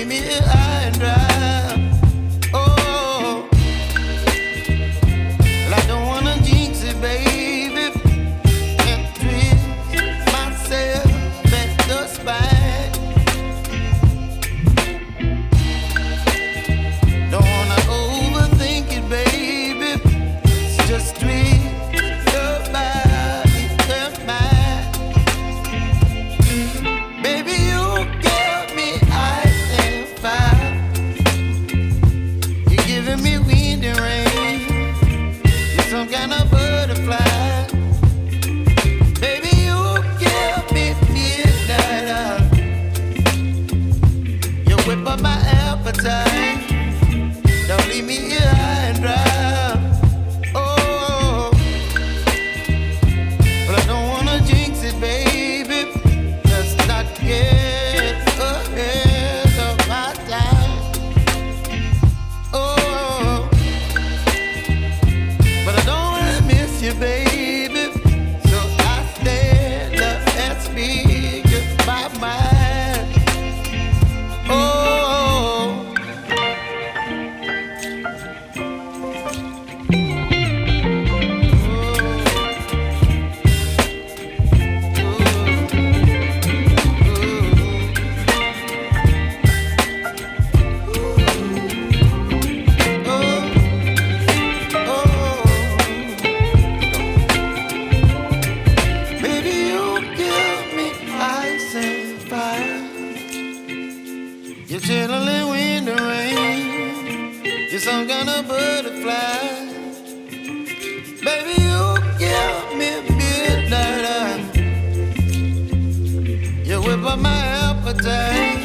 leave me high and dry. Oh, well, I don't wanna jinx it, baby, and twist myself at the spine. Don't wanna overthink it, baby. It's just twist your body and mine. Baby, you give me ice and fire. You're giving me wind and rain. You're some kind of butterfly. Baby, you give me midnight. You whip up my appetite. Don't leave me here high and dry. Oh, but I don't wanna jinx it, baby. Let's not get ahead of my time. Oh, but I don't wanna miss you, baby. So I stand up and speak my mind. Oh. Baby, you give me ice and fire. You're chilling wind and rain. You're some kind of butterfly. Baby, you give me midnight. You whip up my appetite.